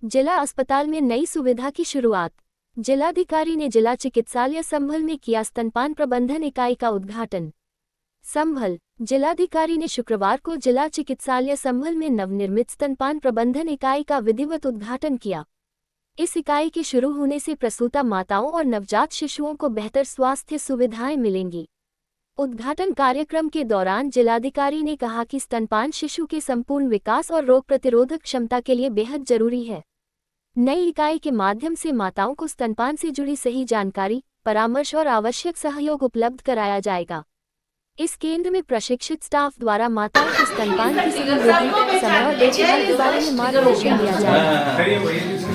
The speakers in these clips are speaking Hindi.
जिला अस्पताल में नई सुविधा की शुरुआत। जिलाधिकारी ने जिला चिकित्सालय संभल में किया स्तनपान प्रबंधन इकाई का उद्घाटन। संभल जिलाधिकारी ने शुक्रवार को जिला चिकित्सालय संभल में नवनिर्मित स्तनपान प्रबंधन इकाई का विधिवत उद्घाटन किया। इस इकाई के शुरू होने से प्रसूता माताओं और नवजात शिशुओं को बेहतर स्वास्थ्य सुविधाएं मिलेंगी। उद्घाटन कार्यक्रम के दौरान जिलाधिकारी ने कहा कि स्तनपान शिशु के संपूर्ण विकास और रोग प्रतिरोधक क्षमता के लिए बेहद जरूरी है। नई इकाई के माध्यम से माताओं को स्तनपान से जुड़ी सही जानकारी, परामर्श और आवश्यक सहयोग उपलब्ध कराया जाएगा। इस केंद्र में प्रशिक्षित स्टाफ द्वारा माताओं को स्तनपान की सही विधि, समय और देखभाल के बारे में मार्गदर्शन दिया जाएगा।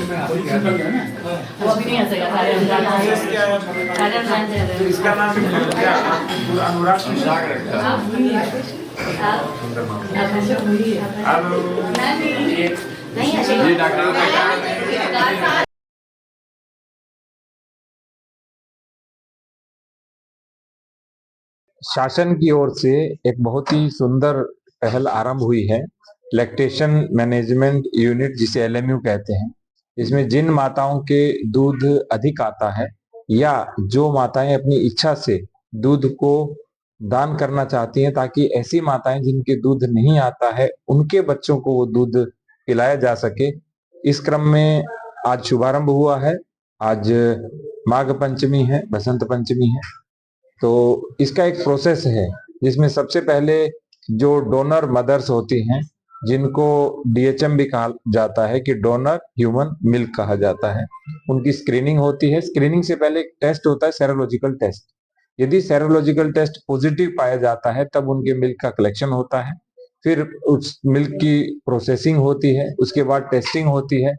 शासन की ओर से एक बहुत ही सुंदर पहल आरंभ हुई है, लैक्टेशन मैनेजमेंट यूनिट, जिसे एलएमयू कहते हैं। इसमें जिन माताओं के दूध अधिक आता है या जो माताएं अपनी इच्छा से दूध को दान करना चाहती हैं, ताकि ऐसी माताएं जिनके दूध नहीं आता है उनके बच्चों को वो दूध पिलाया जा सके, इस क्रम में आज शुभारंभ हुआ है। आज माघ पंचमी है, बसंत पंचमी है, तो इसका एक प्रोसेस है जिसमें सबसे पहले जो डोनर मदर्स होती हैं, जिनको डीएचएम भी कहा जाता है कि डोनर ह्यूमन मिल्क कहा जाता है, उनकी स्क्रीनिंग होती है। स्क्रीनिंग से पहले एक टेस्ट होता है, सेरोलॉजिकल टेस्ट। यदि सेरोलॉजिकल टेस्ट पॉजिटिव पाया जाता है तब उनके मिल्क का कलेक्शन होता है, फिर उस मिल्क की प्रोसेसिंग होती है, उसके बाद टेस्टिंग होती है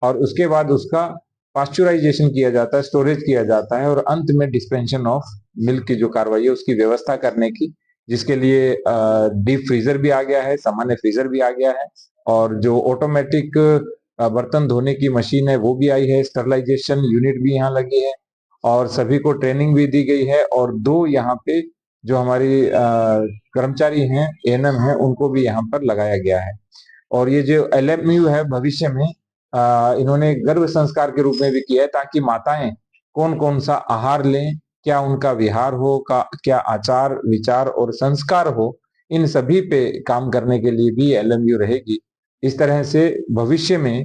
और उसके बाद उसका पास्चुराइजेशन किया जाता है, स्टोरेज किया जाता है और अंत में डिस्पेंशन ऑफ मिल्क की जो कार्रवाई है उसकी व्यवस्था करने की, जिसके लिए डीप फ्रीजर भी आ गया है, सामान्य फ्रीजर भी आ गया है और जो ऑटोमेटिक बर्तन धोने की मशीन है वो भी आई है, स्टरलाइजेशन यूनिट भी यहाँ लगी है और सभी को ट्रेनिंग भी दी गई है और 2 यहाँ पे जो हमारी कर्मचारी हैं, एएनएम हैं, उनको भी यहाँ पर लगाया गया है। और ये जो एलएमयू है भविष्य में इन्होंने गर्भ संस्कार के रूप में भी किया है, ताकि माताएं कौन कौन सा आहार लें, क्या उनका विहार हो, क्या आचार विचार और संस्कार हो, इन सभी पे काम करने के लिए भी एलएमयू रहेगी। इस तरह से भविष्य में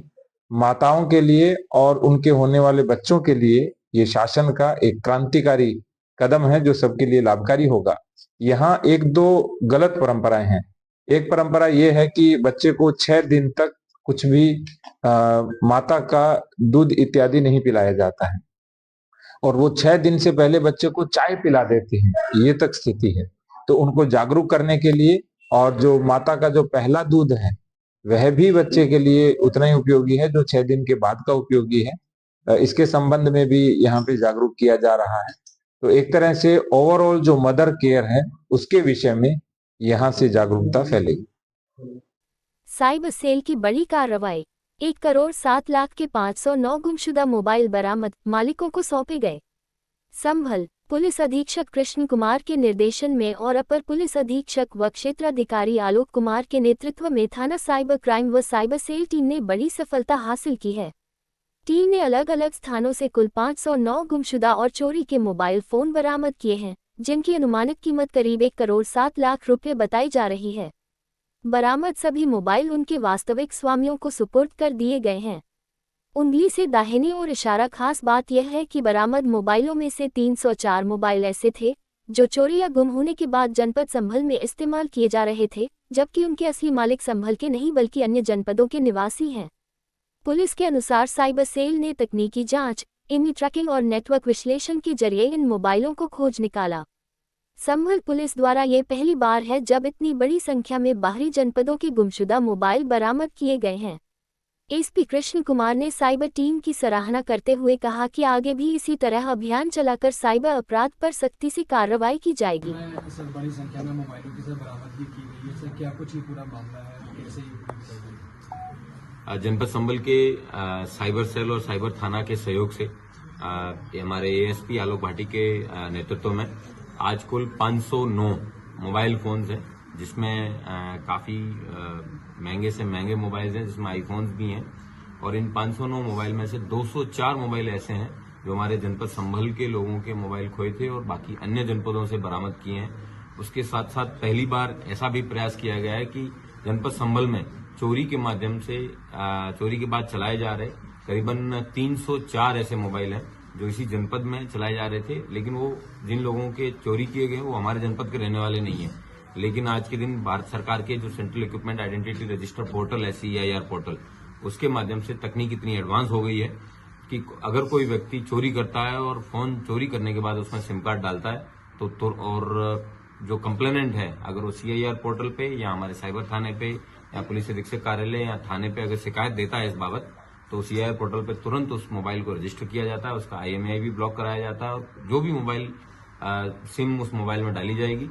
माताओं के लिए और उनके होने वाले बच्चों के लिए ये शासन का एक क्रांतिकारी कदम है जो सबके लिए लाभकारी होगा। यहाँ 1-2 गलत परंपराएं हैं। एक परंपरा ये है कि बच्चे को 6 दिन तक कुछ भी माता का दूध इत्यादि नहीं पिलाया जाता है और वो 6 दिन से पहले बच्चे को चाय पिला देते हैं, ये तक स्थिति है। तो उनको जागरूक करने के लिए और जो माता का जो पहला दूध है वह भी बच्चे के लिए उतना ही उपयोगी है जो 6 दिन के बाद का उपयोगी है। इसके संबंध में भी यहाँ पे जागरूक किया जा रहा है। तो एक तरह से ओवरऑल जो मदर केयर है उसके विषय में यहाँ से जागरूकता फैलेगी। साइबर सेल की बड़ी कार्रवाई। 1,07,00,000 के 509 गुमशुदा मोबाइल बरामद, मालिकों को सौंपे गए। संभल पुलिस अधीक्षक कृष्ण कुमार के निर्देशन में और अपर पुलिस अधीक्षक व क्षेत्राधिकारी आलोक कुमार के नेतृत्व में थाना साइबर क्राइम व साइबर सेल टीम ने बड़ी सफलता हासिल की है। टीम ने अलग अलग स्थानों से कुल 509 गुमशुदा और चोरी के मोबाइल फोन बरामद किए हैं, जिनकी अनुमानित कीमत करीब 1,07,00,000 रुपये बताई जा रही है। बरामद सभी मोबाइल उनके वास्तविक स्वामियों को सुपुर्द कर दिए गए हैं। उंगली से दाहिनी ओर इशारा। खास बात यह है कि बरामद मोबाइलों में से 304 मोबाइल ऐसे थे जो चोरी या गुम होने के बाद जनपद संभल में इस्तेमाल किए जा रहे थे, जबकि उनके असली मालिक संभल के नहीं बल्कि अन्य जनपदों के निवासी हैं। पुलिस के अनुसार साइबर सेल ने तकनीकी जांच, इमी ट्रैकिंग और नेटवर्क विश्लेषण के जरिए इन मोबाइलों को खोज निकाला। संभल पुलिस द्वारा ये पहली बार है जब इतनी बड़ी संख्या में बाहरी जनपदों के गुमशुदा मोबाइल बरामद किए गए हैं। एसपी कृष्ण कुमार ने साइबर टीम की सराहना करते हुए कहा कि आगे भी इसी तरह अभियान चलाकर साइबर अपराध पर सख्ती से कार्रवाई की जाएगी। बड़ी संख्या में मोबाइलों की बरामदगी की गई है, सर क्या कुछ ही पूरा मामला है, कैसे जनपद संभल के साइबर सेल और साइबर थाना के सहयोग से हमारे एएसपी आलोक भाटी के नेतृत्व में आज कुल 509 मोबाइल फोन्स हैं, जिसमें काफ़ी महंगे से महंगे मोबाइल्स हैं, जिसमें आईफोन्स भी हैं और इन 509 मोबाइल में से 204 मोबाइल ऐसे हैं जो हमारे जनपद संभल के लोगों के मोबाइल खोए थे और बाकी अन्य जनपदों से बरामद किए हैं। उसके साथ साथ पहली बार ऐसा भी प्रयास किया गया है कि जनपद संभल में चोरी के माध्यम से चोरी के बाद चलाए जा रहे करीबन 304 ऐसे मोबाइल हैं जो इसी जनपद में चलाए जा रहे थे, लेकिन वो जिन लोगों के चोरी किए गए वो हमारे जनपद के रहने वाले नहीं है। लेकिन आज के दिन भारत सरकार के जो central equipment identity register portal है, CIR पोर्टल, उसके माध्यम से तकनीक इतनी एडवांस हो गई है कि अगर कोई व्यक्ति चोरी करता है और फोन चोरी करने के बाद उसमें सिम कार्ड डालता है तो और जो कंप्लेनेंट है अगर वो CIR पोर्टल पे या हमारे साइबर थाने पे या पुलिस अधीक्षक कार्यालय या थाने पे अगर शिकायत देता है इस बाबत, तो CIR पोर्टल पे तुरंत उस मोबाइल को रजिस्टर किया जाता है, उसका IMEI भी ब्लॉक कराया जाता है और जो भी मोबाइल सिम उस मोबाइल में डाली जाएगी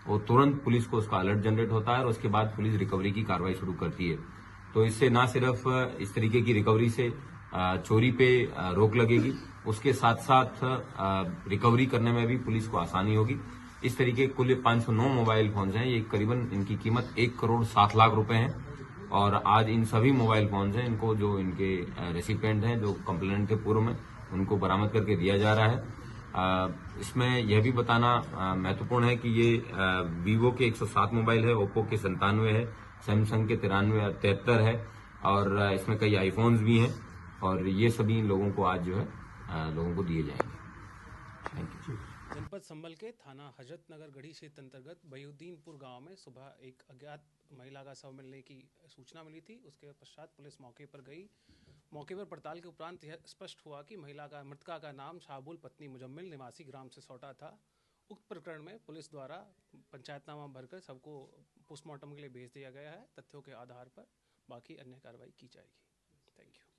वो तुरंत पुलिस को उसका अलर्ट जनरेट होता है और उसके बाद पुलिस रिकवरी की कार्रवाई शुरू करती है। तो इससे न सिर्फ इस तरीके की रिकवरी से चोरी पे रोक लगेगी, उसके साथ साथ रिकवरी करने में भी पुलिस को आसानी होगी। इस तरीके कुल 509 मोबाइल फोन्स हैं, ये करीबन इनकी कीमत 1,07,00,000 रुपए है और आज इन सभी मोबाइल फोन्स हैं, इनको जो इनके रेसिपिएंट हैं जो कंप्लेनेंट थे पूर्व में, उनको बरामद करके दिया जा रहा है। इसमें यह भी बताना महत्वपूर्ण है कि ये वीवो के 107 मोबाइल है, ओप्पो के 97 है, सैमसंग के 93 है और इसमें कई आईफोन्स भी हैं और ये सभी लोगों को आज जो है लोगों को दिए जाएंगे। Thank you. जनपद संभल के थाना हजरत नगर गढ़ी क्षेत्र अंतर्गत बयुद्दीनपुर गांव में सुबह एक अज्ञात महिला का शव मिलने की सूचना मिली थी। उसके पश्चात पुलिस मौके पर गई। मौके पर पड़ताल के उपरांत यह स्पष्ट हुआ कि मृतका का नाम शाहबुल पत्नी मुजम्मिल निवासी ग्राम सिसौटा था। उक्त प्रकरण में पुलिस द्वारा पंचायतनामा भरकर सबको पोस्टमार्टम के लिए भेज दिया गया है। तथ्यों के आधार पर बाकी अन्य कार्रवाई की जाएगी। Thank you.